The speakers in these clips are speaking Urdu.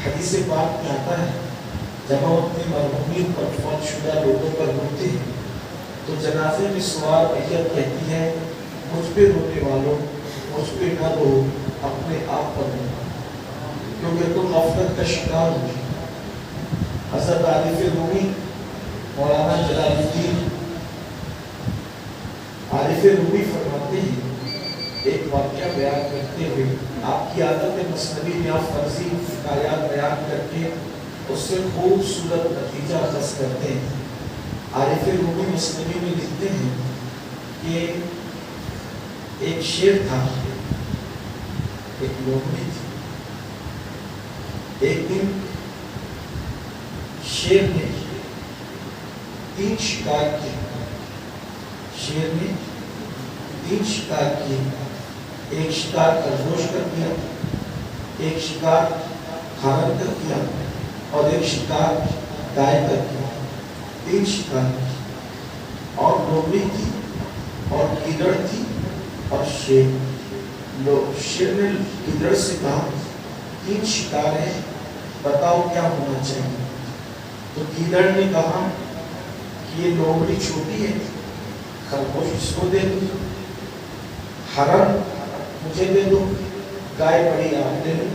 حدیث پاک میں آتا ہے جب ہم اپنے مرحومین پر فوت شدہ لوگوں پر روتے ہیں تو جنازے میں سوار میت کہتی ہے مجھ پہ رونے والوں مجھ پہ نہ رو اپنے آپ پر رو کیونکہ تم غفلت کا شکار ہو۔ حضرت عارف رومی مولانا جلال الدین عارف رومی فرماتے ہیں ایک واقعہ بیان کرتے ہوئے آپ کی عادت مثنوی میں آپ فرضی حکایات بیان کر کے اس سے خوبصورت نتیجہ اخذ کرتے ہیں۔ عارف رومی مثنوی میں لکھتے ہیں کہ ایک شیر تھا، ایک لومڑی تھی۔ ایک دن شیر نے 3 شکار کیے۔ شیر نے 3 شکار کیے، ایک شکار خرگوش کا کیا، ایک شکار ہرن کا کیا اور ایک شکار گائے کا کیا۔ 3 شکار اور لومڑی تھی اور گیدڑ تھی اور شیر۔ شیر نے گیدڑ سے کہا 3 شکار ہیں بتاؤ کیا ہونا چاہیے؟ تو گیدڑ نے کہا کہ یہ لومڑی چھوٹی ہے، خرگوش اس کو دے دو، ہرن مجھے دے دو، گائے بڑی آپ دے دو۔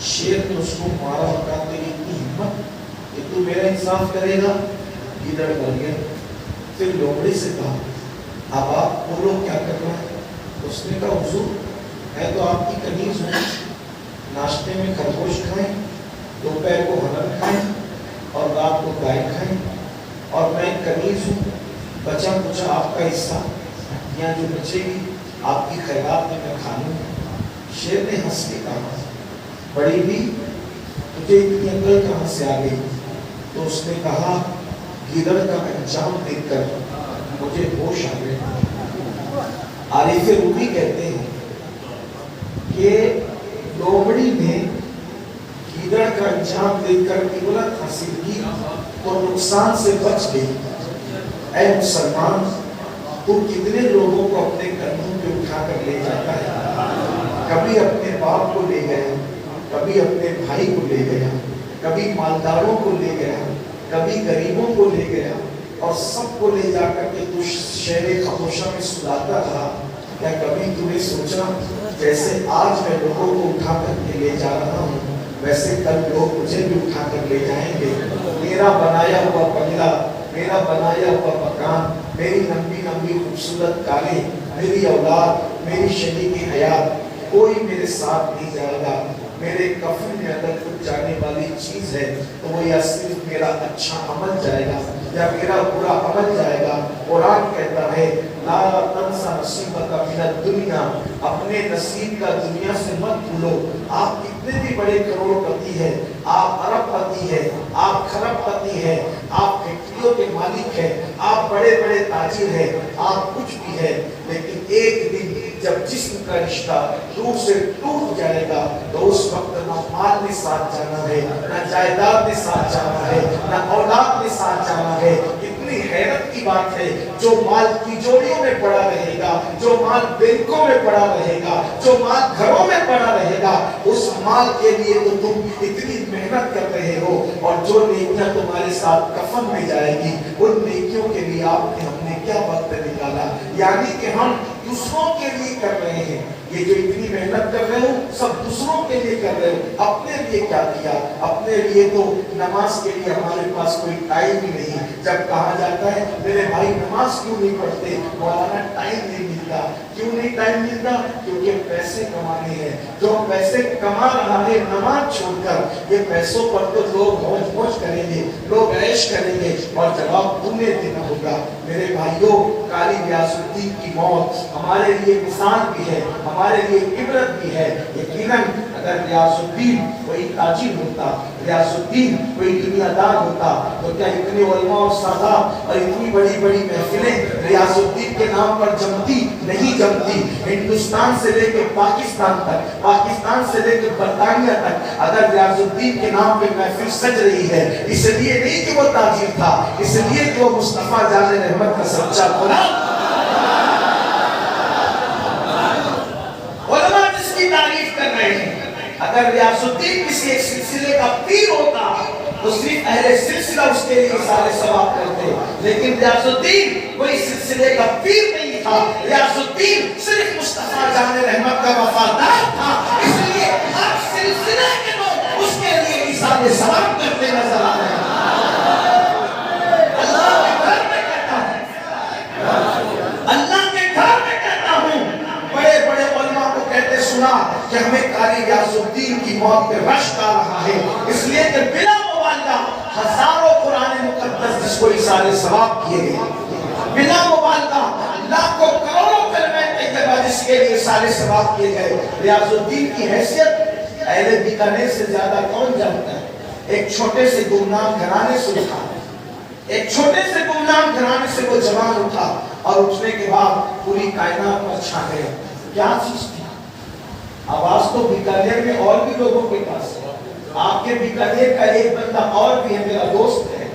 شیر نے اس کو مارا اور کہا تیری اتنی ہمت کہ تو میرا انصاف کرے گا؟ گیدڑ مر گیا۔ پھر لومڑی سے کہا اب آپ بولو کیا کرنا ہے؟ اس نے کہا حضور میں تو آپ کی کنیز ہوں، ناشتے میں خرگوش کھائیں، دوپہر کو ہرن کھائیں اور رات کو گائے کھائیں، اور میں کنیز ہوں، بچا کچا آپ کا حصہ یا جو بچے گی آپ کی خیرات میں کھا لوں گا۔ شیر نے ہنس کے کہا بڑی بھی تجھے اتنی عقل کہاں سے آ گئی؟ تو اس نے کہا گیدڑ کا انجام دیکھ کر مجھے ہوش آ گئے۔ عارف رومی کہتے ہیں کہ لومڑی نے گیدڑ کا انجام دیکھ کر عبرت حاصل کی تو نقصان سے بچ گئی۔ اے مسلمان تو کتنے لوگوں کو اپنے کندھوں پہ اٹھا کر لے جاتا ہے، کبھی اپنے باپ کو لے گیا، کبھی اپنے بھائی کو لے گیا، کبھی مالداروں کو لے گیا، کبھی غریبوں کو لے گیا، اور سب کو لے جا کر کے تو شہر خاموشہ میں سلاتا رہا۔ کیا کبھی تم نے سوچا جیسے آج میں لوگوں کو اٹھا کر کے لے جا رہا ہوں ویسے کل لوگ مجھے بھی اٹھا کر لے جائیں گے؟ میرا بنایا ہوا بنگلہ، میرا بنایا ہوا مکان، میری لمبی لمبی خوبصورت کاریں، میری اولاد، میری شریک حیات، کوئی میرے ساتھ نہیں جائے گا۔ میرے کفن میں اگر کچھ جانے والی چیز ہے تو وہ یا صرف میرا اچھا عمل جائے گا یا میرا برا عمل جائے گا۔ قرآن کہتا ہے لا تنسا نصیبک من الدنیا، اپنے نصیب کا دنیا سے مت بھولو۔ آپ کتنے بھی بڑے کروڑ پتی ہے، آپ ارب پتی ہے، آپ خرب پتی ہے، آپ فیکٹریوں کے مالک ہیں، آپ بڑے بڑے تاجر ہیں، آپ کچھ بھی ہے، لیکن ایک دن جب جسم کا رشتہ روح سے ٹوٹ جائے گا تو اس وقت نہ مال نے ساتھ جانا ہے، نہ جائیداد نے ساتھ جانا ہے، نہ اولاد نے ساتھ جانا ہے۔ اتنی حیرت کی بات ہے، جو مال تجوریوں میں پڑا رہے گا، جو مال بینکوں میں پڑا رہے گا، جو مال گھروں میں پڑا رہے گا، اس مال کے لیے تو تم اتنی محنت کر رہے ہو، اور جو نیکیاں تمہارے ساتھ کفن میں جائے گی ان نیکیوں کے لیے آپ نے ہم نے کیا وقت نکالا؟ یعنی کہ ہم دوسروں کے لیے کر رہے ہیں، یہ جو اتنی محنت کر رہے ہو سب دوسروں کے لیے کر رہے ہو، اپنے لیے کیا کیا؟ اپنے لیے تو نماز کے لیے ہمارے پاس کوئی ٹائم ہی نہیں۔ جب کہا جاتا ہے میرے بھائی نماز کیوں نہیں پڑھتے؟ مولانا ٹائم نہیں ملتا۔ کیوں نہیں ٹائم ملتا؟ کیونکہ پیسے کمانے ہیں۔ جو پیسے کما رہا ہے نماز چھوڑ کر، یہ پیسوں پر تو لوگ موج موج کریں گے، لوگ عیش کریں گے، اور جواب تمہیں دینا ہوگا۔ میرے بھائیوں، قاری غیاث الدین کی موت ہمارے لیے مثال بھی ہے، ہمارے لیے عبرت بھی ہے۔ یقیناً اگر غیاث الدین کوئی تاجر ہوتا، غیاث الدین کوئی دنیا دار ہوتا تو کیا اتنے علماء اور سادات اور اتنی بڑی بڑی محفلیں غیاث الدین کے نام پر جمتی نہیں جمتی؟ ہندوستان سے لے کے پاکستان تک، پاکستان سے لے کے برطانیہ تک اگر غیاث الدین کے نام پہ محفل سج رہی ہے، اس لیے نہیں کہ وہ تاجر تھا، اس لیے کہ وہ مصطفیٰ جان رحمت کا سچا غلام، علماء جس کی تعریف کر رہے ہیں۔ اگر ریاض الدین کسی ایک سلسلے کا پیر ہوتا تو صرف اہل سلسلہ اس کے لیے سارے ثواب کرتے، لیکن ریاض الدین کوئی سلسلے کا پیر نہیں تھا، ریاض الدین صرف مصطفیٰ جان رحمت کا وفادار تھا، اس لیے ہر سلسلے کے لوگ اس کے لیے سارے ثواب کرتے نظر آ رہے ہیں۔ کہ ہمیں قاری ریاض الدین کی موت پہ رشک آ رہا ہے، اس لیے کہ بلا مبالغہ ہزاروں قرآن مقدس جس کو اثارے ثواب کیے گئے، بلا مبالغہ لاکھوں کروڑوں کلمہ طیبہ جس کے لیے اثارے ثواب کیے گئے، ریاض الدین کی حیثیت اہل بیکانیر سے زیادہ کون جانتا ہے؟ ایک چھوٹے سے گمنام گھرانے سے اٹھا، ایک چھوٹے سے گمنام گھرانے سے وہ جوان اٹھا اور اٹھنے کے بعد پوری کائنات پر چھا گیا۔ کیا چیز تھی؟ آواز تو بیکانیر میں اور بھی لوگوں کے پاس ہے، آپ کے بیکانیر کا ایک بندہ اور بھی ہے، میرا دوست ہے،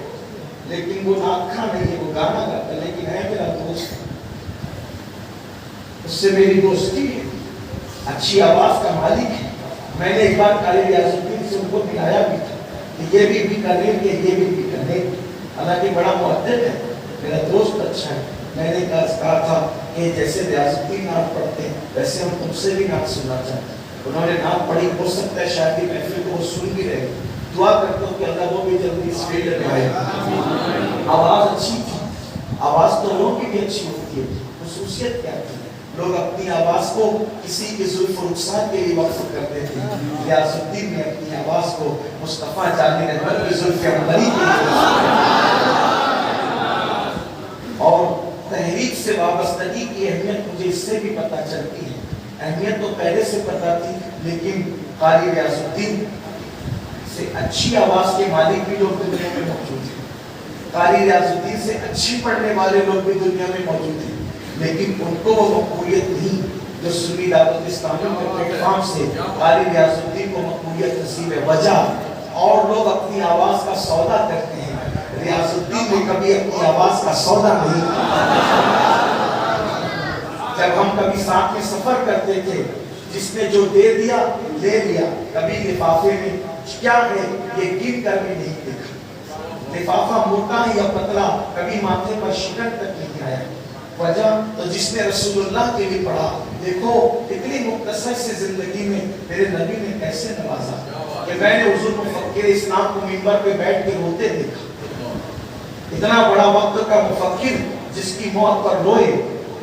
لیکن وہ ناکھا نہیں ہے، وہ گانا گاتا ہے، لیکن ہے میرا دوست، اس سے میری دوستی ہے، اچھی آواز کا مالک ہے۔ میں نے ایک بار قاری ریاض الدین سے ان کو ملایا بھی تھا کہ یہ بھی بیکانیر کے، یہ بھی بیکانیر، حالانکہ بڑا مؤدب ہے، میرا دوست اچھا ہے۔ میں نے کہا تھا کہ جیسے ریاض الدین نعت پڑھتے ہیں ویسے ہم تم سے بھی نعت سننا چاہتے ہیں۔ انہوں نے نعت پڑھی، ہو سکتا ہے شاید کی محفل کو وہ سن بھی رہے، دعا کرتا ہوں کہ اللہ وہ بھی جلدی اس فیلڈ میں آئے۔ آواز اچھی تھی، آواز تو لوگوں کی بھی اچھی ہوتی ہے، خصوصیت کیا تھی؟ لوگ اپنی آواز کو کسی کے زلف و رخسار کے لیے وقف کرتے تھے، ریاض الدین نے اپنی آواز کو مصطفیٰ جان رحمت کی زلف انوری کے لیے، اور تحریک سے وابستگی کی اہمیت مجھے اس سے بھی پتہ چلتی ہے۔ اہمیت تو پہلے سے پتہ تھی، لیکن قاری ریاض الدین سے اچھی آواز کے مالک بھی لوگ دنیا میں موجود ہیں، قاری ریاض الدین سے اچھی پڑھنے والے لوگ بھی دنیا میں موجود ہیں، لیکن ان کو وہ مقبولیت نہیں جو سنی دعوت اسلامی کے پلیٹ فارم سے قاری ریاض الدین کو مقبولیت نصیب ہے۔ وجہ اور لوگ اپنی آواز کا سودا کرتے ہیں، ریاض الدین نے کبھی اپنی آواز کا سودا نہیں کیا۔ جب ہم کبھی ساتھ میں سفر کرتے تھے، جس نے جو دے دیا لے لیا، کبھی لفافے میں کیا ہے یہ گن کر بھی نہیں دیکھا، لفافہ موٹا یا پتلا کبھی ماتھے پر شکن تک نہیں آیا۔ وجہ تو جس نے رسول اللہ کے لیے پڑھا، دیکھو اتنی مختصر سے زندگی میں میرے نبی نے کیسے نوازا کہ میں نے حضور مفکر اسلام کو منبر پہ بیٹھ کے روتے دیکھا۔ اتنا بڑا وقت کا مفکر جس کی موت پر روئے،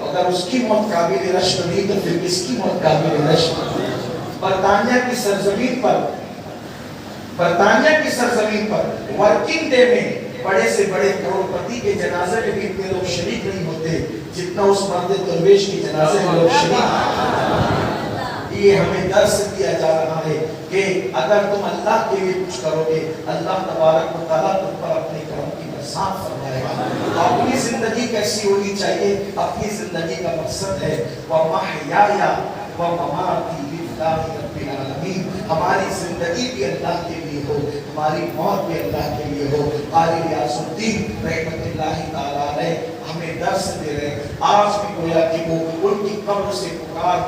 اگر اس کی موت قابل رشک نہیں تو پھر کس کی موت قابل رشک؟ برطانیہ کی سرزمین پر ورکنگ ڈے میں بڑے سے بڑے کروڑپتی کے جنازے میں بھی اتنے لوگ شریک نہیں ہوتے جتنا اس مرد درویش کے جنازے میں لوگ شریک۔ یہ ہمیں درس دیا جا رہا ہے کہ اگر تم اللہ کے لیے کچھ کرو گے، اللہ تبارک و تعالیٰ تم پر اپنے کرم کی برسات فرمائے گا۔ اپنی زندگی کیسی ہونی چاہیے؟ اپنی زندگی کا مقصد ہے وَمَحْيَايَ وَمَمَاتِي لِلَّهِ رَبِّ الْعَالَمِينَ، ہماری زندگی بھی اللہ کے لیے ہو، ہماری موت بھی اللہ کے لیے ہو۔ قاری ریاض الدین رحمت اللہ تعالیٰ علیہ ہمیں درس دے رہے ہیں، آج بھی گویا کہ وہ ان کی قبر سے پکار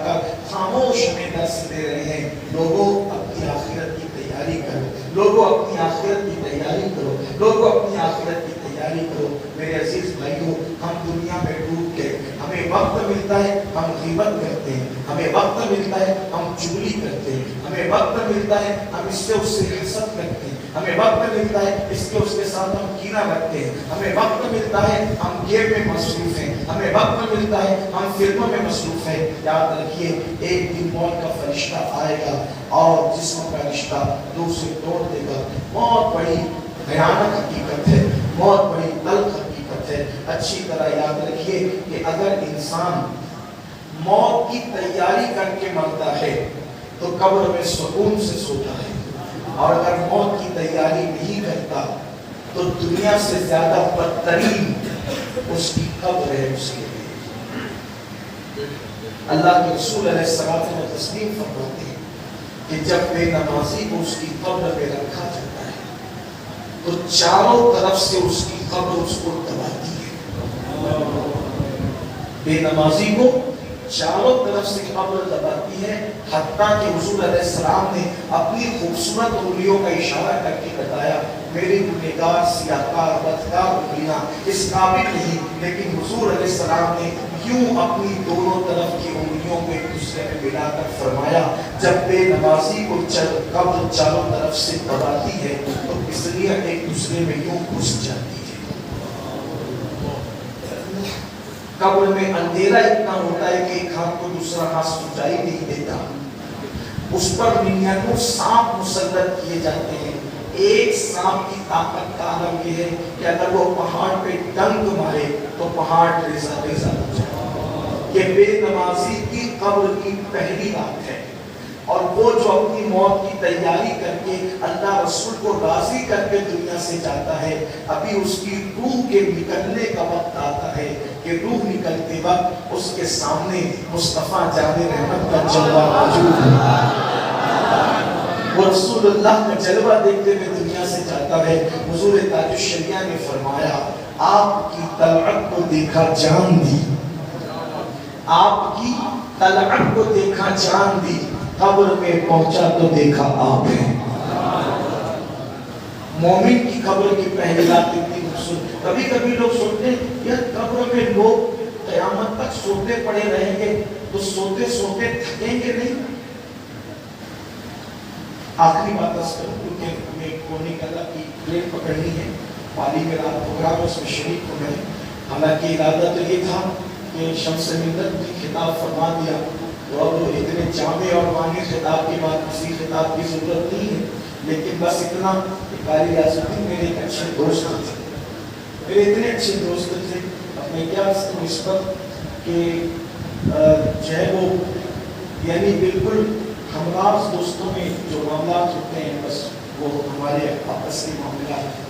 کر خاموش ہمیں درس دے رہے ہیں۔ لوگوں اپنی آخرت کی تیاری کرو، لوگوں اپنی آخرت کی تیاری کرو، لوگوں اپنی آخرت کی تیاری کرو۔ میرے عزیز بھائیوں، ہم دنیا میں ڈوب کے ہمیں وقت ملتا ہے ہم غیبت کرتے ہیں، ہمیں وقت ملتا ہے ہم چغلی کرتے ہیں، ہمیں وقت ملتا ہے ہم اس سے حسد کرتے ہیں، ہمیں وقت ملتا ہے اس کے اس کے ساتھ ہم کینہ رکھتے ہیں، ہمیں وقت ملتا ہے ہم گیم میں مصروف ہیں، ہمیں وقت ملتا ہے ہم فلموں میں مصروف ہیں۔ یاد رکھیے ایک دن موت کا فرشتہ آئے گا اور جسم کا رشتہ روح سے توڑ دے گا۔ موت بڑی بھیانک حقیقت ہے، موت بڑی تلخ حقیقت ہے۔ اچھی طرح یاد رکھیے کہ اگر انسان موت کی تیاری کر کے مرتا ہے تو قبر میں سکون سے سوتا ہے، اور اگر موت کی تیاری نہیں کرتا تو دنیا سے زیادہ بدترین اس کی قبر ہے اس کے لیے۔ اللہ کے رسول علیہ السلام و تسلیم فرماتے ہیں کہ جب بے نمازی کو اس کی قبر میں رکھا جاتا ہے تو چاروں طرف سے اس کی قبر اس کو دباتی ہے۔ بے نمازی کو چاروں طرف سے قبر دباتی ہے، حتیٰ کہ حضور علیہ السلام نے اپنی خوبصورت انگلیوں کا اشارہ کر کے بتایا میری گنہگار سیاہکار بدکار انگلیاں اس قابل نہیں، لیکن حضور علیہ السلام نے یوں اپنی دونوں طرف کی انگلیوں کو ایک دوسرے میں ملا کر فرمایا جب بے نمازی کو قبر چاروں طرف سے دباتی ہے تو اس لیے ایک دوسرے میں یوں گھس جاتی ہے۔ قبر میں اندھیرا اتنا ہوتا ہے کہ ایک ہاتھ کو دوسرا ہاتھ سجائی نہیں دیتا، اس پر 99 سانپ مسلط کیے جاتے ہیں۔ ایک سانپ کی طاقت کا عالم یہ ہے کہ اگر وہ پہاڑ پہ ڈنک مارے تو پہاڑ ریزہ ریزہ ہو جائے۔ یہ بے نمازی کی قبر کی پہلی بات ہے، اور وہ جو اپنی موت کی تیاری کر کے اللہ رسول کو راضی کر کے دنیا سے جاتا ہے، ابھی اس کی روح کے نکلنے کا وقت آتا ہے کہ روح نکلتے وقت اس کے سامنے مصطفیٰ جان رحمت کا جلوہ موجود ہے۔ وہ رسول اللہ کا جلوہ دیکھتے ہوئے دنیا سے جاتا ہے۔ حضور تاج الشریعہ نے فرمایا آپ کی طلعت کو دیکھا جان دی، آپ کی طلعت کو دیکھا جان دی، قبر میں پہنچا تو دیکھا آپ ہیں۔ مومن کی قبر کی پہلی رات اتنی خوبصورت۔ کبھی کبھی لوگ سوچتے ہیں یار قبر میں لوگ قیامت تک سوتے پڑے رہیں گے تو سوتے سوتے تھکیں گے نہیں؟ آخری بات اس کروں کیونکہ ہمیں کونے کلا کی پلیٹ پکڑنی ہے، پالی میں رات پروگرام اس میں شریک ہو گئے۔ حالانکہ ارادہ تو یہ تھا کہ شمس ملت بھی خطاب فرما دیا، تو اب اتنے جامع اور معنی خطاب کے بعد کسی خطاب کی ضرورت نہیں ہے، لیکن بس اتنا کہ قاری ریاض الدین میرے ایک اچھے دوست تھے، میرے اتنے اچھے دوست تھے، اب میں کیا نسبت کہ جو ہے وہ یعنی بالکل ہمراز دوستوں میں جو معاملات ہوتے ہیں بس وہ ہمارے آپس کے معاملات ہیں۔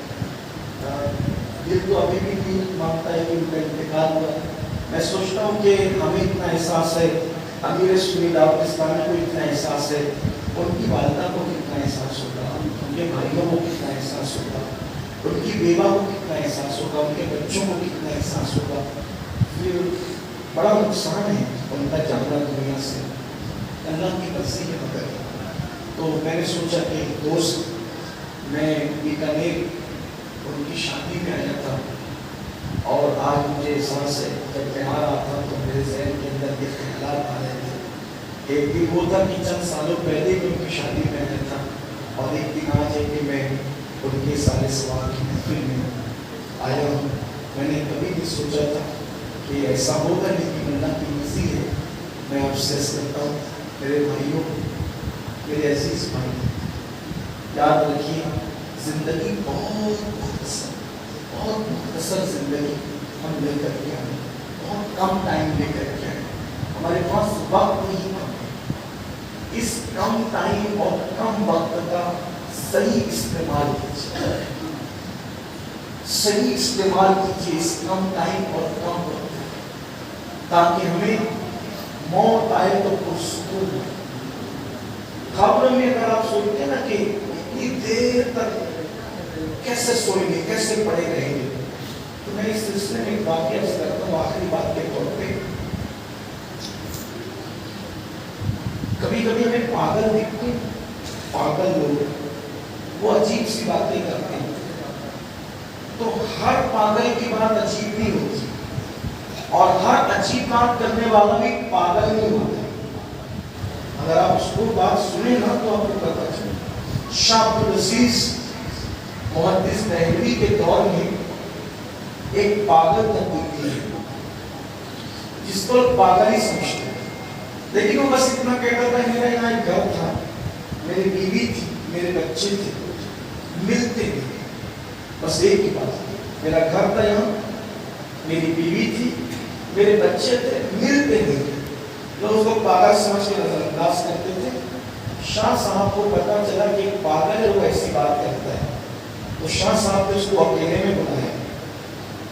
دل تو ابھی بھی مانتا ہے کہ ان کا انتقال ہوا۔ میں سوچتا ہوں کہ ہمیں اتنا احساس ہے، امیر سنی دعوت اسلامی کو اتنا احساس ہے، ان کی والدہ کو کتنا احساس ہوگا، ان کے بھائیوں کو کتنا احساس ہوگا، ان کی بیوہ کو کتنا احساس ہوگا، ان کے بچوں کو کتنا احساس ہوگا۔ پھر بڑا نقصان ہے ان کا جانا دنیا سے، اللہ کی مرضی ہے مگر۔ تو میں نے سوچا کہ دوست میں بیکانیر ان کی شادی میں آیا تھا، اور آج مجھے احساس ہے جب میں آ رہا تھا تو میرے ذہن کے اندر یہ خیالات آ رہے تھے۔ ایک دن وہ تھا کہ چند سالوں پہلے میں ان کی شادی میں آیا تھا، اور ایک دن آج ہے کہ میں ان کے سارے سوال کی محفل میں آیا ہوں۔ میں نے کبھی بھی سوچا تھا کہ ایسا ہوگا، لیکن اللہ کی مرضی ہے۔ میں آپ سے عرض کرتا ہوں میرے بھائیوں، میرے عزیز بھائی، یاد رکھیے زندگی بہت مختصر زندگی ہم لے کر کے آئے، بہت کم ٹائم لے کر کے آئے، ہمارے پاس وقت نہیں ہے۔ اس کم ٹائم اور کم وقت کا صحیح استعمال کیجیے، صحیح استعمال کیجیے اس کم ٹائم اور کم وقت، تاکہ ہمیں موت آئے تو پرسکون ہو۔ قبر میں اگر آپ سوچتے ہیں نا کہ اتنی دیر تک کیسے سوئیں گے، کیسے پڑے رہیں گے، تو میں اس سلسلے میں ایک واقعہ کرتا ہوں آخری بات کے طور پہ۔ کبھی کبھی ہمیں پاگل دیکھتے ہیں، پاگل لوگ وہ عجیب سی باتیں کرتے ہیں، تو ہر پاگل کی بات عجیب نہیں ہوتی، اور ہر عجیب بات کرنے والا بھی پاگل نہیں ہوتا۔ اگر آپ اس کو بات سنیں نا تو آپ کو پتا چلے۔ شاہ عبدالعزیز محدث دہلوی کے دور میں ایک پاگل تبدیلی ہے جس کو پاگل ہی سمجھتے ہیں، لیکن وہ بس اتنا کہتا تھا میرا یہاں ایک گھر تھا، میری بیوی تھی، میرے بچے تھے، ملتے نہیں، بس ایک ہی بات، میرا گھر تھا یہاں، میری بیوی تھی، میرے بچے تھے، ملتے نہیں۔ لوگ اس کو پاگل سمجھ کے نظر انداز کرتے تھے۔ شاہ صاحب کو پتا چلا کہ ایک پاگل ہے وہ ایسی بات کرتا ہے، تو شاہ صاحب نے اس کو اکیلے میں بلایا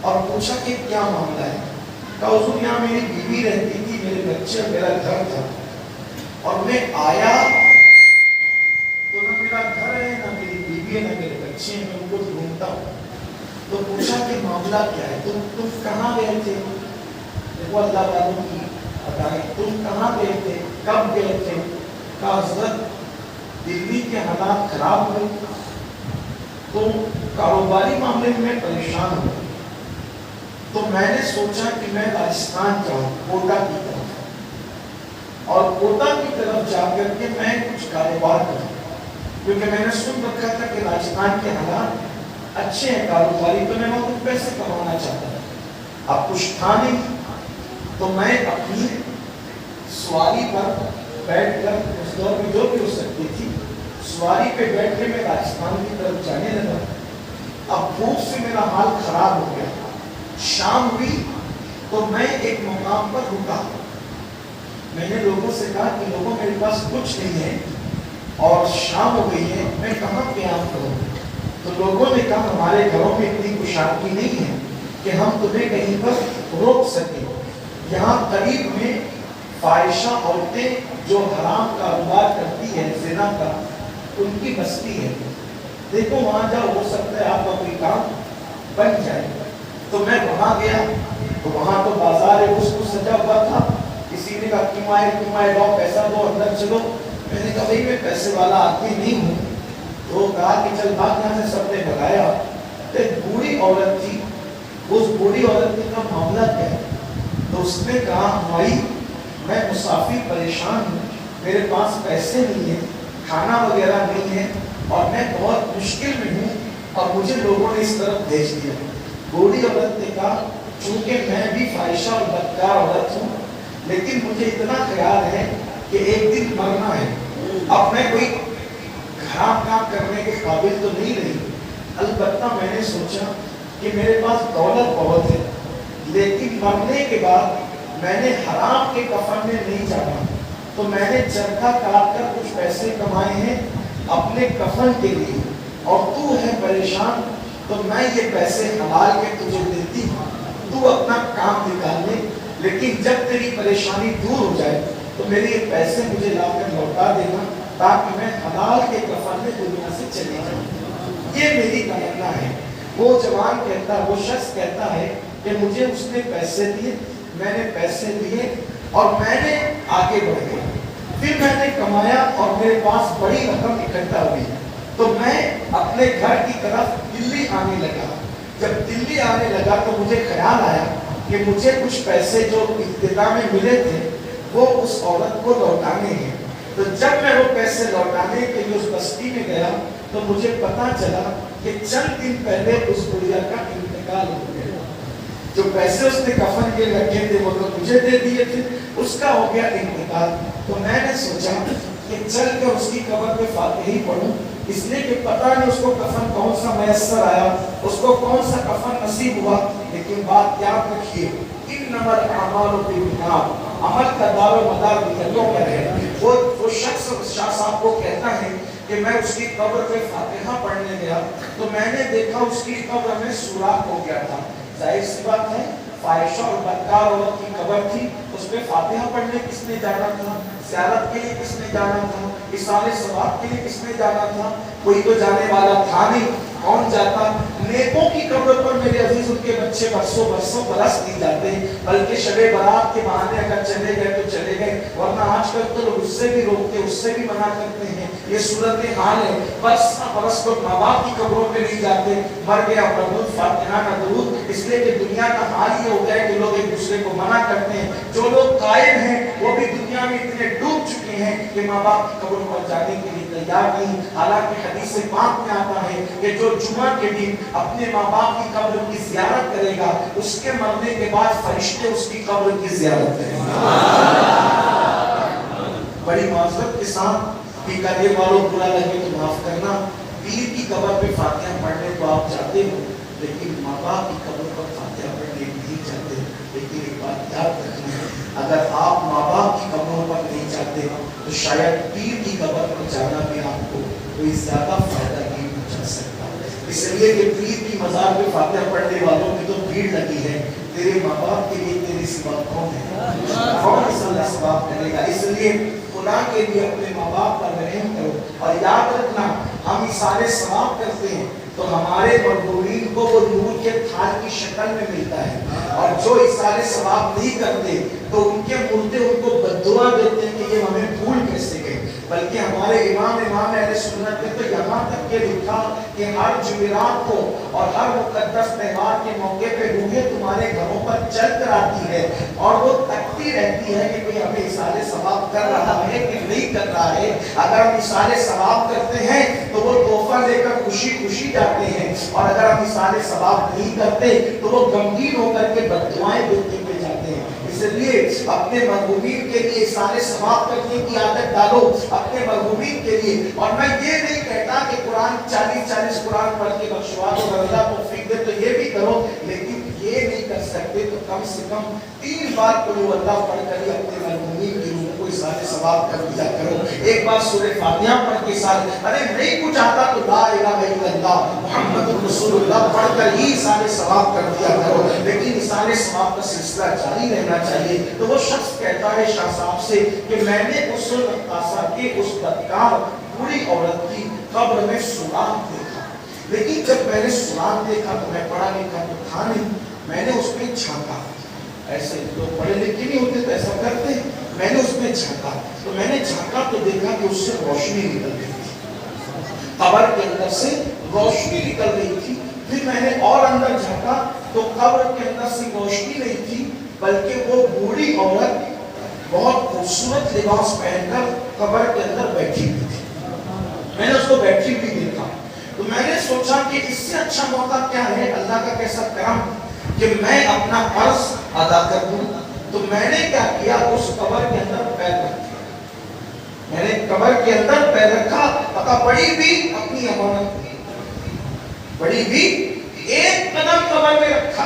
اور پوچھا کہ کیا معاملہ ہے۔ کہا حضور یہاں میری بیوی رہتی تھی، میرے بچے، میرا گھر تھا، اور میں آیا تو نہ میرا گھر ہے، نہ میری بیوی ہے، نہ میرے بچے ہیں، میں ان کو ڈھونڈتا ہوں۔ تو پوچھا کہ معاملہ کیا ہے، تم کہاں گئے تھے؟ وہ اللہ والوں کی بتائیں تم کہاں گئے تھے، کب گئے تھے؟ کہا حضرت دلی کے حالات خراب ہوئے تو کاروباری معاملے میں پریشان ہوں، تو میں نے سوچا کہ میں راجستھان جاؤں، کوٹا کی طرف، اور کوٹا کی طرف جا کر کے میں کچھ کاروبار کروں، کیونکہ میں نے سن رکھا تھا کہ راجستھان کے حالات اچھے ہیں کاروباری، تو میں وہاں کچھ پیسے کمانا چاہتا تھا۔ اب کچھ تھا نہیں، تو میں اپنی سواری پر بیٹھ کر، اس دور میں جو بھی ہو سکتی تھی، سواری پہ بیٹھ کے میں راجستھان کی طرف جانے لگا۔ اب بھوک سے میرا حال خراب ہو گیا، شام ہوئی تو میں ایک مقام پر رکا، میں نے لوگوں سے کہا کہ لوگوں میرے پاس کچھ نہیں ہے اور شام ہو گئی ہے، میں کہاں قیام کروں؟ تو لوگوں نے کہا ہمارے گھروں میں اتنی کشادگی نہیں ہے کہ ہم تمہیں کہیں پر روک سکیں، یہاں قریب میں فاحشہ عورتیں جو حرام کاروبار کرتی ہے زنا کا، ان کی بستی ہے، دیکھو وہاں جاؤ، ہو سکتا ہے آپ کا کوئی کام بن جائے۔ تو میں وہاں گیا تو وہاں تو بازار اس کو سجا ہوا تھا، کسی نے کہا کیوں آئے لاؤ پیسہ دو اندر چلو، میں نے کہا بھائی میں پیسے والا آدمی نہیں ہوں، تو کہا کہ چل بھاگ یہاں سے، سب نے بھگایا۔ ایک بوڑھی عورت تھی، اس بوڑھی عورت کا معاملہ کیا ہے؟ تو اس نے کہا بھائی میں مسافر پریشان ہوں، میرے پاس پیسے نہیں ہیں، کھانا وغیرہ نہیں ہے، اور میں بہت مشکل میں ہوں، اور مجھے لوگوں نے اس طرف بھیج دیا۔ بوڑھی عورت نے کہا چونکہ میں بھی فاحشہ اور بدکار عورت ہوں، لیکن مجھے اتنا خیال ہے کہ ایک دن مرنا ہے، اب میں کوئی خراب کام کرنے کے قابل تو نہیں رہی، البتہ میں نے سوچا کہ میرے پاس دولت بہت ہے، لیکن مرنے کے بعد میں نے حرام کے کفن میں نہیں جانا، تو میں نے چرخہ کاٹ کر کچھ پیسے کمائے ہیں اپنے کفن کے لیے، اور تو ہے پریشان تو میں یہ پیسے حلال کے تجھے دیتی ہوں، تو اپنا کام نکال لے، لیکن جب تیری پریشانی دور ہو جائے تو میرے یہ پیسے مجھے لا کر لوٹا دینا، تاکہ میں حلال کے کفن میں دنیا سے چلی جاؤں۔ یہ میری تمنا ہے۔ وہ جوان کہتا، وہ شخص کہتا ہے کہ مجھے اس نے پیسے دیے، میں نے پیسے دیے اور میں نے آگے بڑھ گیا، پھر میں نے کمایا اور میرے پاس بڑی رقم اکٹھا ہوئی، تو میں اپنے گھر کی طرف دلی آنے لگا۔ جب دلی آنے لگا تو مجھے خیال آیا کہ مجھے کچھ پیسے جو ابتدا میں ملے تھے وہ اس عورت کو لوٹانے ہیں، تو جب میں وہ پیسے لوٹانے کے لیے اس بستی میں گیا تو مجھے پتا چلا کہ چند دن پہلے اس بڑھیا کا انتقال ہو گیا، جو پیسے اس نے کفن کے رکھے تھے وہ تو مجھے دے دیے تھے، اس کا ہو گیا انتقال۔ تو میں نے سوچا کہ چل کر اس کی قبر پہ فاتحی پڑھوں، اس لیے کہ پتہ نہیں اس کو کفن کون سا میسر آیا، اس کو کون سا کفن نصیب ہوا، لیکن بات یاد رکھیے انما الاعمال بالنیات، عمل کا دار و مدار نیتوں پر ہے۔ وہ شخص شاہ صاحب کو کہتا ہے کہ میں اس کی قبر پہ فاتحہ پڑھنے گیا تو میں نے دیکھا اس کی قبر میں سوراخ ہو گیا تھا، ظاہر سی بات ہے فاحشہ اور بدکار عورت کی قبر تھی، اس پہ فاتحہ پڑھنے کس نے جانا تھا، زیارت کے لیے کس نے جانا تھا، اصالِ ثواب کے لیے کس نے جانا تھا؟ کوئی تو جانے والا تھا نہیں، کون جاتا؟ نیکوں کی قبر پر میرے عزیز ان کے بچے برسوں برس نہیں جاتے، بلکہ شب برات کے بہانے اگر چلے گئے تو چلے گئے، ورنہ آج کل تو لوگ اس سے بھی روکتے، اس سے بھی منع کرتے ہیں، یہ صورتحال ہے۔ برس کو ماں باپ کی قبروں پہ نہیں جاتے، مر گیا مربوط فاتحہ نہ درود، اس لیے کہ دنیا کا حال یہ ہو گیا کہ لوگ ایک دوسرے کو منع کرتے ہیں۔ جو لوگ قائم ہیں وہ بھی دنیا میں اتنے ڈوب چکے ہیں کہ ماں باپ کی قبروں پر جانے کے لیے تیار نہیں۔ حالانکہ حدیث پاک میں آتا ہے کہ جو جمعہ کے دن اپنے ماں باپ کی قبر کی زیارت کرے گا، اس کے مرنے کے بعد فرشتے اس کی قبر کی زیارت کریں گے۔ بڑی معذرت کے ساتھ کہ کرنے والوں برا لگے تو معاف کرنا، پیر کی قبر پہ فاتحہ پڑھنے تو آپ جاتے ہو، لیکن ماں باپ کی قبر پر فاتحہ پڑھنے نہیں جاتے۔ لیکن ایک بات یاد رکھنی ہے، اگر آپ ماں باپ کی قبروں پر نہیں جاتے تو شاید پیر کی قبر پر جانا بھی آپ کو کوئی زیادہ فائدہ نہیں پہنچا سکتا، اس لیے کہ پیر کی مزار پہ فاتحہ پڑھنے والوں کی تو بھیڑ لگی ہے، تیرے ماں باپ کے لیے تیری سوا کون ہے؟ کون اس اللہ ثواب کرے گا؟ اس لیے خدا کے لیے اپنے ماں باپ پر رحم کرو، اور یاد رکھنا ہم اِسارے ثواب کرتے ہیں تو ہمارے مرحومین کو وہ نور کے تھال کی شکل میں ملتا ہے، اور جو اصالہ ثواب نہیں کرتے تو ان کے مردے ان کو بددعا دیتے ہیں کہ یہ ہمیں بھول کیسے گئے۔ بلکہ ہمارے امام اہل سنت نے تو یہاں تک یہ لکھا کہ ہر جمعرات کو اور ہر مقدس تہوار کے موقع پہ روحیں تمہارے گھروں پر چل کر آتی ہے اور وہ تکتی رہتی ہے کہ کوئی ہمیں اصالہ ثواب کر رہا ہے کہ نہیں کر رہا ہے۔ اگر ہم اصالہ ثواب کرتے ہیں تو وہ تحفہ لے کر خوشی خوشی جاتے ہیں، اور اگر ہم اصالہ ثواب نہیں کرتے تو وہ غمگین ہو کر کے بددعائیں دیتے ہوئے جاتے ہیں۔ اس لیے اپنے مرحومین کے لیے اصالہ ثواب کرنے کی عادت ڈالو، اپنے مرحومین کے لیے۔ اور میں یہ نہیں کہتا کہ قرآن 40 قرآن پڑھ کے بخشوا دو، اگر اللہ توفیق دے تو یہ بھی کرو، لیکن یہ نہیں کر سکتے تو کم سے کم 3 بار قل هو اللہ پڑھ کر ہی اپنے مرحومین کی روح کو اصالہ ثواب کر دیا کرو۔ ایک بار سورہ فاتحہ پڑھ کے ساتھ، ارے نہیں کچھ آتا تو لا الہ الا اللہ محمد رسول اللہ پڑھ کر ہی اصالہ ثواب کر دیا کرو، لیکن اصالہ ثواب کا سلسلہ جاری رہنا چاہیے۔ تو وہ شخص کہتا ہے شاہ صاحب سے کہ میں نے اس نقاشہ کے اس بدکار بوڑھی عورت کی قبر میں سوراخ دیکھا، لیکن جب میں نے سوراخ دیکھا تو میں پڑھا لکھا تو تھا نہیں، میں نے اس میں جھانکا، ایسے لوگ پڑھے لکھے نہیں ہوتے تو ایسا کرتے، میں نے اس میں جھانکا تو میں نے جھانکا تو دیکھا کہ اس سے روشنی نکل رہی تھی، قبر کے اندر سے روشنی نکل رہی تھی۔ پھر میں نے اور اندر جھانکا تو قبر کے اندر سے روشنی نہیں تھی، بلکہ وہ بوڑھی عورت بہت خوبصورت لباس پہن کر قبر کے اندر بیٹھی ہوئی تھی۔ میں نے اس کو بیٹھی ہوئی دیکھا تو میں نے سوچا کہ اس سے اچھا موقع کیا ہے، اللہ کا کیسا کرم کہ میں اپنا فرض ادا کر دوں۔ تو میں نے کیا کیا، اس قبر کے اندر پیر رکھ دیا، میں نے قبر کے اندر پیر رکھا، پتہ پڑی بھی اپنی امانت بڑی بھی ایک قدم قبر میں رکھا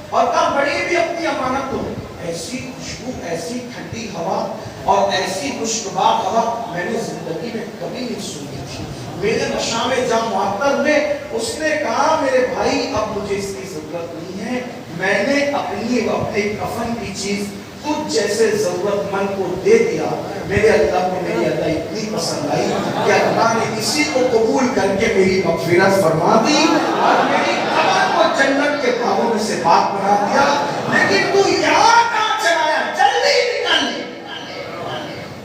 اور کہا بڑی بھی اپنی امانت ہو۔ ایسی خوشبو، ایسی ٹھنڈی ہوا اور ایسی خوشگوار ہوا میں نے زندگی میں کبھی نہیں سنی تھی۔ میرے مشام جام معطر میں اس نے کہا میرے بھائی اب مجھے اس کی ضرورت نہیں ہے، میں نے اپنے کفن کی چیز تجھ جیسے ضرورت مند کو دے دیا۔ میرے اللہ کو میری ادا اتنی پسند آئی کہ اللہ نے اسی کو قبول کر کے میری مغفرت فرما دی اور میری قبر کو جنت کے باغوں میں سے پاک بنا دیا۔ لیکن تو یہاں کہاں چلایا، جلدی نکل،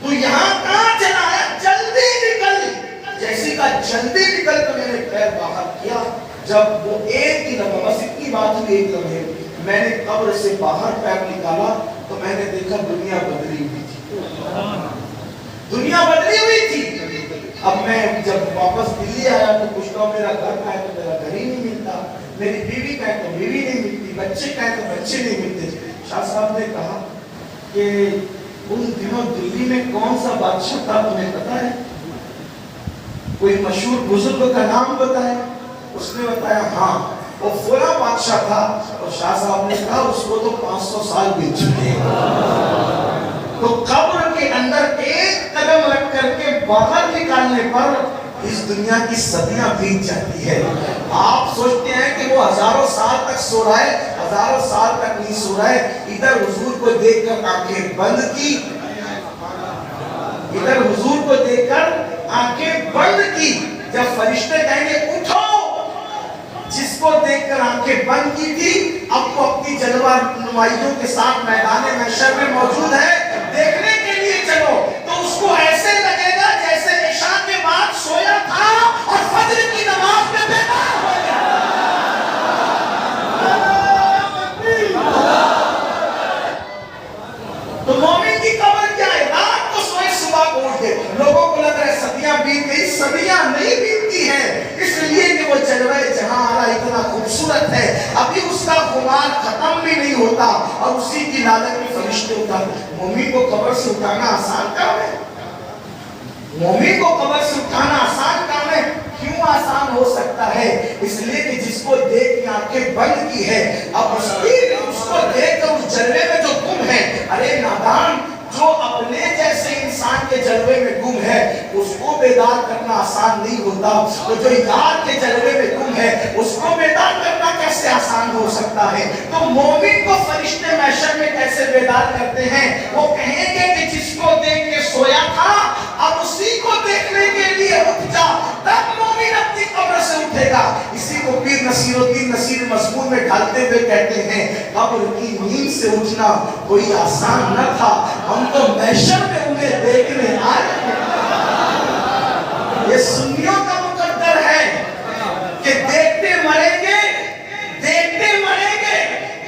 تو یہاں کہاں چلایا، جلدی نکل۔ جیسی کا جلدی نکل تو میں نے پیر باہر کیا، جب وہ ایک ہی لمحہ، بس اتنی بات ہوئی ایک لمحے، میں نے قبر سے باہر پیر نکالا تو میں نے دیکھا دنیا بدلی ہوئی تھی، دنیا بدلی ہوئی تھی۔ اب میں جب واپس دلی آیا تو پوچھتا ہوں میرا گھر کا ہے تو میرا گھر ہی نہیں ملتا، میری بیوی کا ہے تو بیوی نہیں ملتی، بچے کا ہے تو بچے نہیں ملتے۔ شاہ صاحب نے کہا کہ ان دنوں دلی میں کون سا بادشاہ تھا تمہیں پتا ہے؟ کوئی مشہور بزرگ کا نام بتایا؟ اس نے بتایا ہاں وہ فلاں بادشاہ تھا۔ اور شاہ صاحب نے کہا اس کو تو 500 سال بیت چکے ہیں۔ تو قبر کے اندر ایک قدم رکھ کر کے باہر نکالنے پر اس دنیا کی صدیاں بیت جاتی ہے۔ آپ سوچتے ہیں کہ وہ ہزاروں سال تک سو رہا ہے، ہزاروں سال تک نہیں سو رہا ہے۔ ادھر حضور کو دیکھ کر آنکھیں بند کی، ادھر حضور کو دیکھ کر آنکھیں بند کی۔ جب فرشتے کہیں گے اٹھو، جس کو دیکھ کر آنکھیں بند کی تھی اب وہ اپنی جلوہ نمائیوں کے ساتھ میدان محشر میں موجود ہے، دیکھنے کے لیے چلو تو اس کو ایسے لگے گا جیسے عشاء کے بعد سویا تھا اور فجر کی نماز میں بیدار ہو گیا۔ تو مومن کی قبر کیا ہے؟ رات کو سوئے صبح کو اٹھ گئے۔ لوگوں کو لگ رہا ہے صدیاں بیت گئی، صدیاں نہیں بیتتی ہیں، اس لیے کہ وہ جلوہ جہاں آلہ اتنا خوبصورت ہے، ابھی اس کا غبار ختم بھی نہیں ہوتا اور اسی کی لالچ میں فرشتے اٹھاتے۔ مومن کو قبر سے اٹھانا آسان کام ہے، مومن کو قبر سے اٹھانا آسان کام ہے۔ کیوں آسان ہو سکتا ہے؟ اس لیے کہ جس کو دیکھ کے آنکھیں بند کی ہے، اب اس کو دیکھ کر اس جلوے میں جو گم ہے، ارے نادان، جو اپنے جیسے انسان کے جلوے میں گم ہے اس کو بیدار کرنا آسان نہیں ہوتا، تو جو یار کے جلوے میں گم ہے اس کو بیدار کرنا کیسے آسان ہو سکتا ہے؟ تو مومن کو فرشتے محشر میں کیسے بیدار کرتے ہیں؟ وہ کہیں گے کہ جس کو دیکھ کے سویا تھا اب اسی کو دیکھنے کے لیے اٹھ جا، تب مومن اپنی قبر سے اٹھے گا۔ کو پیر نصیر الدین نصیر مضمون میں ڈھالتے ہوئے کہتے ہیں قبر کی نیند سے اٹھنا کوئی آسان نہ تھا، ہم تو محشر میں انہیں دیکھنے آئے ہیں۔ یہ سنیوں کا مقدر ہے کہ دیکھتے مریں گے، دیکھتے مریں گے،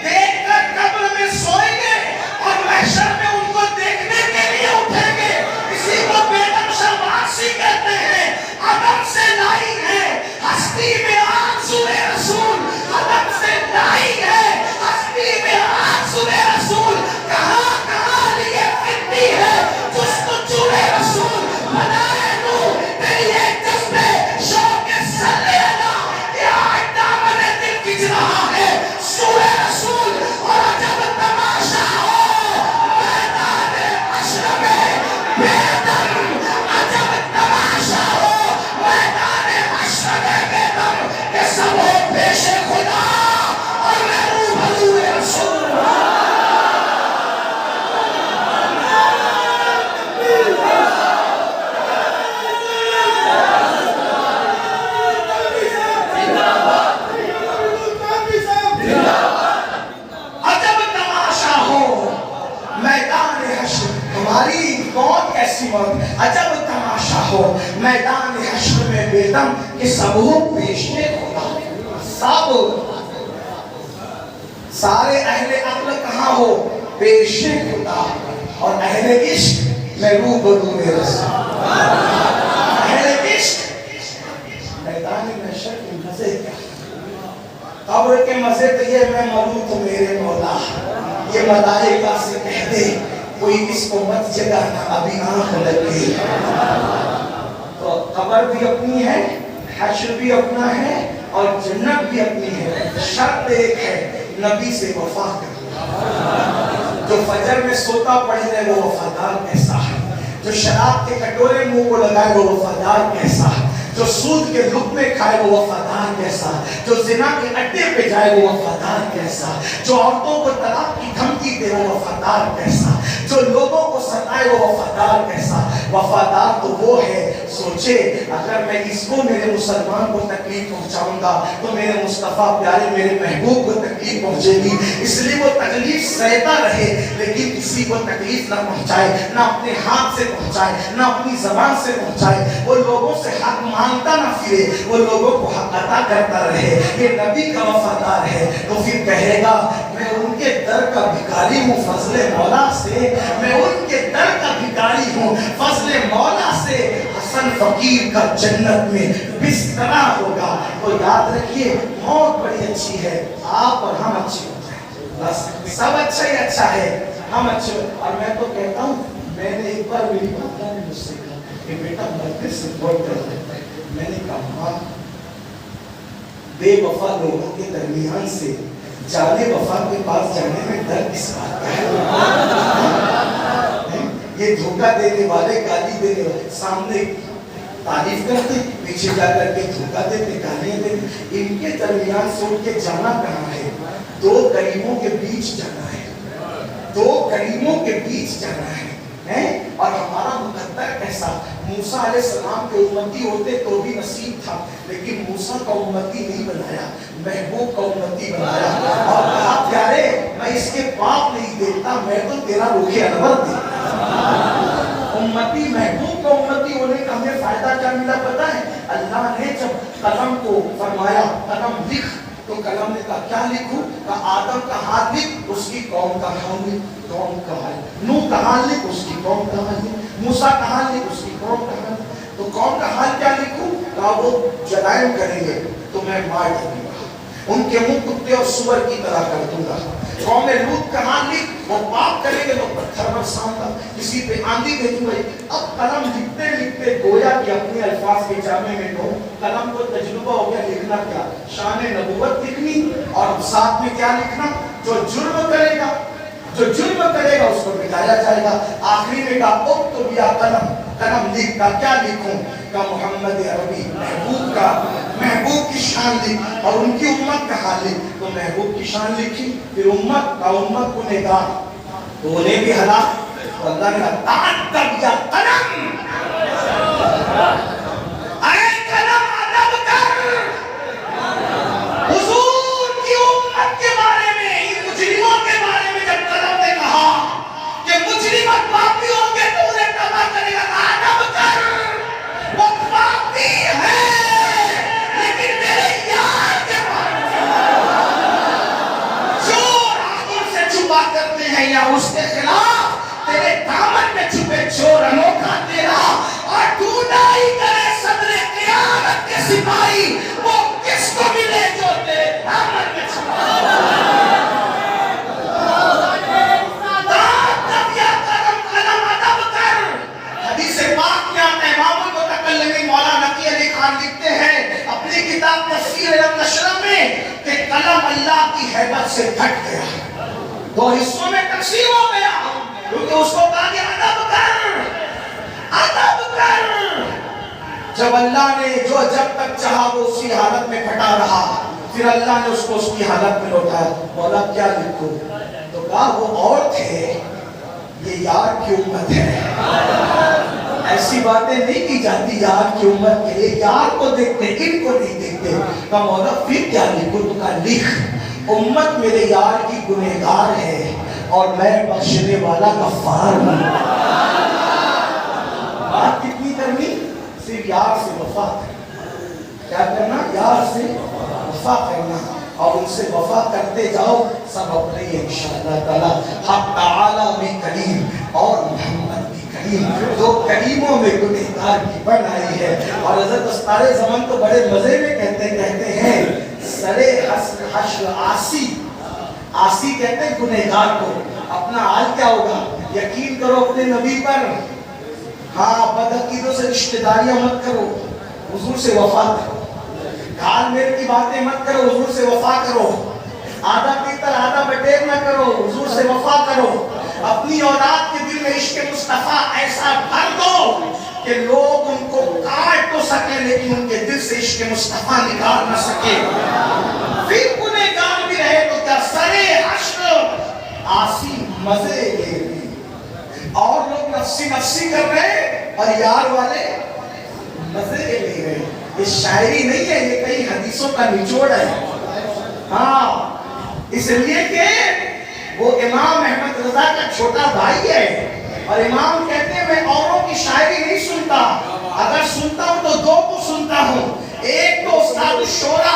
دیکھ کر قبر میں سوئیں گے اور محشر میں ان کو دیکھنے کے لیے اٹھیں گے۔ اسی کو بیدم شماسی کہتے ہیں، عدم سے لائی ہے ہستی میں آرزو رسول، عدم سے لائی ہے ہستی میں آرزو رسول، کہاں کہاں لیے پھرتی ہے جستجو رسول، بنائے نور تیری ایک جذبے شوق صلی اللہ، یہ آج دامن دل کھچ رہا ہے سورہ رسول، اور عجب تماشا ہو میدان حشر میں بیدم، عجب تماشا ہو میدان حشر میں بیدم، کہ سب ہو پیش خدا اور میں روبرو رسول۔ عجب تماشا ہو میدان حشر، ہماری کون کیسی موت، عجب تماشا ہو میدان حشر میں بیدم، کہ سب ہو پیش خدا، سب سارے اہل عقل کہاں ہو پیش خدا، اور اہل عشق میں روبرو رسول، اہل عشق میدان محشر کے مزے کیا، قبر کے مزے تو یہ میں مروں تو میرے مولا، یہ ملائکہ سے کہہ دے کوئی اس کو مت جگانا ابھی آنکھ لگے۔ تو قبر بھی اپنی ہے، حشر بھی اپنا ہے، اور جنت بھی اپنی ہے، شرط ایک ہے نبی سے وفا کرنا۔ جو فجر میں سوتا پڑھ رہے وہ وفادار کیسا ہے، جو شراب کے کٹورے منہ کو لگائے وہ وفادار کیسا ہے، جو سود کے لقمے کھائے وہ وفادار کیسا، جو زنا کے اڈے پہ جائے وہ وفادار کیسا، جو عورتوں کو طلاق کی دھمکی دے وہ وفادار کیسا، جو لوگوں کو ستائے وہ وفادار کیسا۔ وفادار تو وہ ہے سوچے اگر میں اس کو میرے مسلمان کو تکلیف پہنچاؤں گا تو میرے مصطفیٰ پیارے میرے محبوب کو تکلیف پہنچے گی، اس لیے وہ تکلیف سہتا رہے لیکن کسی کو تکلیف نہ پہنچائے، نہ اپنے ہاتھ سے پہنچائے، نہ اپنی زبان سے پہنچائے، وہ لوگوں سے حق مانگتا نہ پھرے، وہ لوگوں کو حق عطا کرتا رہے۔ یہ نبی کا وفادار ہے تو پھر کہے گا میں ان کے در کا بھکاری ہوں فضل مولا سے، میں ان کے در کا بھکاری ہوں فضل مولا سے، حسن فقیر کا جنت میں بسترا ہوگا۔ تو یاد رکھیے موت بڑی اچھی ہے، آپ اور ہم اچھے ہوتے ہیں، بس سب اچھا ہی اچھا ہے، ہم اچھے۔ اور میں تو کہتا ہوں میں نے ایک بار میری ماتا نے مجھ سے کہا کہ بیٹا مرنے سے بہت ڈر لگتا ہے، میں نے کہا ماں بے وفا لوگوں کے درمیان سے جانے وفا کے پاس جانے میں ڈر کس بات کا ہے؟ یہ دھوکہ دینے والے گالی دینے والے سامنے تعریف کرتے پیچھے جا کر کے دھوکہ دیتے گالیاں دیتے، ان کے درمیان سے اٹھ کے جانا کہاں ہے؟ دو کریموں کے بیچ جانا ہے، دو کریموں کے بیچ جانا ہے۔ اور ہمارا مقدر کیسا، موسیٰ علیہ السلام کے امتی ہوتے تو بھی نصیب تھا، لیکن موسیٰ کا امتی نہیں بنایا، محبوب کا امتی بنایا، اور کہا پیارے میں اس کے پاپ نہیں دیکھتا، میں تو تیرا روح انور دیکھتا۔ امتی محبوب کا امتی ہونے کا ہمیں فائدہ کیا ملا پتہ ہے؟ اللہ نے جب قلم کو فرمایا قلم لکھ تو قلم نے کہا کیا لکھوں؟ کہا آدم کا ہاتھ لکھ، اس کی قوم کا حال لکھ، قوم کا حال، نوح کا حال لکھ، اس کی قوم کا حال لکھ، موسیٰ کا حال لکھ، اس کی قوم کا حال لکھ۔ تو قوم کا حال کیا لکھوں؟ کہا وہ جرائم کریں گے تو میں مار دوں گا، ان کے منہ کتے اور سور کی طرح کر دوں گا۔ قوم لوط کا حال لکھ، وہ پاپ کریں گے تو پتھر برساؤں گا، کسی پہ آندھی بھیجوں گا۔ اب قلم لکھتے لکھتے گویا کہ اپنے الفاظ کے جامے میں ڈھوں، قلم کو تجربہ ہو گیا لکھنا کیا، شان نبوت لکھنی، اور ساتھ میں کیا لکھنا؟ جو جرم کرے گا، جو جرم کرے گا اس کو مٹایا جائے گا۔ آخری میں کہا اکتب یا قلم، قلم لکھ، کا کیا لکھوں؟ کا محمد عربی محبوب کی شان لکھ، اور ان کی امت کا حال لکھ۔ تو محبوب کی شان لکھی، پھر امت کا، امت کو نگاہ تو انہیں بھی ہلاک۔ تو اللہ نے کہا تعدب یا قلم، اے قلم ادب کر، خدائی کرے صدر قیامت کے سپاہی وہ کس کو ملے جو دے دامن میں چھپا لکھتے ہیں اپنی کتاب تفسیر النشرہ میں کہ قلم اللہ کی ہیبت سے پھٹ گیا، دو حصوں میں تقسیم ہو گیا، کیونکہ اس کو کہا کہ ادب کر۔ جب اللہ نے جب تک چاہا وہ اسی حالت میں پھٹا رہا، پھر اللہ نے اس کو اس کی حالت میں لوٹایا۔ مولا کیا لکھوں؟ تو کہا وہ اور تھے، یہ یار کی امت ہے۔ ایسی باتیں نہیں کی جاتی یار کی امت کے لیے، یار کو دیکھتے ان کو نہیں دیکھتے۔ کہا مولا پھر کیا لکھوں؟ تو کہا لکھ امت میرے یار کی گنہگار ہے اور میں بخشنے والا غفار ہوں۔ بات کتنی کرنی؟ صرف یار سے وفا کرنا۔ کیا کرنا؟ یار سے وفا کرنا، اور ان سے وفا کرتے جاؤ، سب اپنے انشاءاللہ تعالی۔ حق تعالی میں کریم اور محمد بھی کریم، دو کریموں میں گنہگار کی بڑھ آئی ہے۔ اور حضرت استار زمان تو بڑے مزے میں کہتے ہیں سرے حشر آسی کہتے ہیں گنہگار کو۔ اپنا حال کیا ہوگا؟ یقین کرو اپنے نبی پر، ہاں بدعقیدوں سے رشتہ داریاں مت کرو، حضور سے وفا کرو، گھال میل کی باتیں مت کرو، حضور سے وفا کرو، آدھا پیتل آدھا بٹیر نہ کرو، حضور سے وفا کرو۔ اپنی اولاد کے دل میں عشق مصطفیٰ ایسا بھر دو کہ لوگ ان کو کاٹ تو سکیں لیکن ان کے دل سے عشق مصطفیٰ نکال نہ سکے۔ پھر گنہگار بھی رہے تو کیا سرے حشر آسی مزے لے رہے، اور لوگ نفسی کر رہے اور یار والے مزے لے رہے۔ یہ شاعری نہیں ہے، یہ کئی حدیثوں کا نچوڑ ہے۔ ہاں اس لیے کہ وہ امام احمد رضا کا چھوٹا بھائی ہے، اور امام کہتے ہیں میں اوروں کی شاعری نہیں سنتا، اگر سنتا ہوں تو دو کو سنتا ہوں، ایک تو استاد الشورا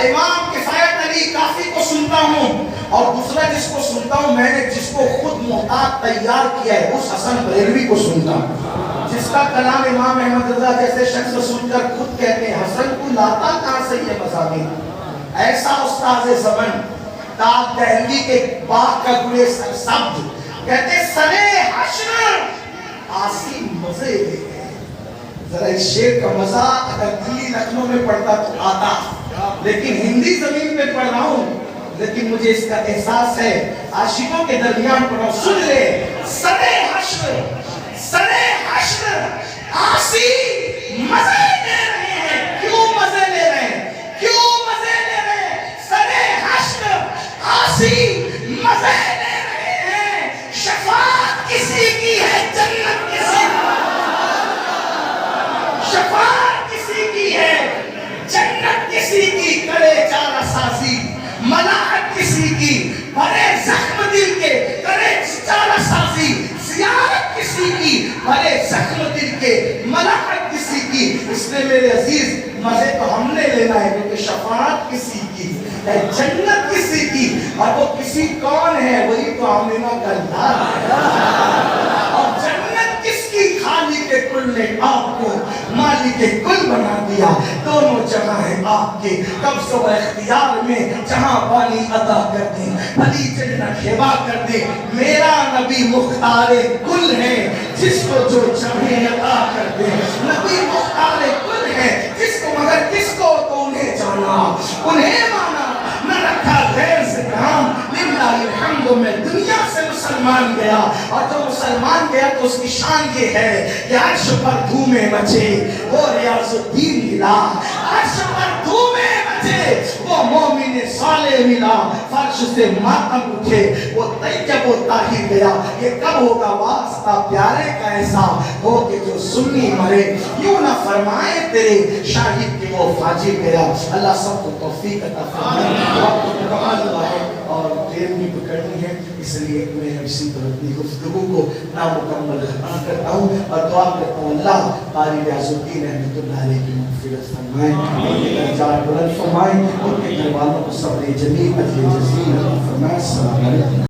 امام کفایت علی کافی کو سنتا ہوں، اور دوسرا جس کو سنتا ہوں میں نے جس کو خود محتاط تیار کیا ہے اس حسن بریلوی کو سنتا ہوں، جس کا کلام امام احمد رضا جیسے شخص سن کر خود کہتے ہیں حسن کو لاتا کہاں سے یہ مضامین۔ ایسا استاد زمن تاج دہلوی کے باغ کا گلے سرسبز کہتے سرے حشر آسی مزے لے گئے۔ ذرا اس شعر کا مزہ اگر دلی لکھنؤ میں پڑھتا تو آتا، لیکن ہندی زمین پہ پڑھ رہا ہوں، لیکن مجھے اس کا احساس ہے عاشقوں کے درمیان پڑھا ہوں۔ سن لے سرے حشر آسی مزے لے رہے ہیں۔ کیوں مزے لے رہے ہیں؟ سرے حشر آسی مزے لے رہے ہیں۔ شفاعت کسی کی ہے، جنت کسی کی، شفاعت کسی کی ہے، جنت کسی کی، کرے چارہ سازی ملاحت کسی کی، بھرے زخم دل کے کرے چارہ سازی، زیارت کسی کی، بھرے زخم دل کے ملاحت کسی کی۔ اس نے میرے عزیز مزے تو ہم نے لینا ہے، کیونکہ شفاعت کسی کی ہے، جنت کسی کی، اور وہ کسی کون ہے؟ وہی تو آمینہ کا لال ہے۔ اور جنت کس کی؟ خالق کل نے آپ کو مالک کل بنا دیا، دونوں جگہ ہیں آپ کے قبض و اختیار میں، جہاں بانی عطا کر دیں علی جنت ہبا کر دے۔ میرا نبی مختار کل ہے، جس کو جو چاہے عطا کر دے۔ نبی مختار کل ہے، جس کو مگر کس کو تو انہیں جانا انہیں مانا، نہ رکھا غیر سے کام۔ للہ الحمد میں دنیا سے مسلمان گیا، اور جو مسلمان گیا تو اس کی شان یہ ہے کہ عرش پر دھومیں مچے وہ ریاض الدین ملا، عرش پر دھومیں مچے وہ مومن صالح ملا، فرش سے ماتم اٹھے وہ طیب و طاہر گیا۔ یہ کب ہوگا واسطہ پیارے کا ایسا ہو کہ جو سنی مرے، یوں نہ فرمائے تیرے شاہد کہ وہ فاجر گیا۔ اللہ سب کو توفیق عطا فرمائے۔ وقت مکمل ہوا ہے اور دیر بھی پکڑنی ہے، اس لیے میں اسی طرح اپنی گفتگو کو نامکمل ختم کرتا ہوں اور دعا کرتا ہوں اللہ قاری ریاض الدین رحمۃ اللہ علیہ کی مغفرت فرمائے، ان کے درجات بلند فرمائے، ان کے گھر والوں کو صبر جمیل اجر جزیل عطا فرمائے۔ السلام علیکم۔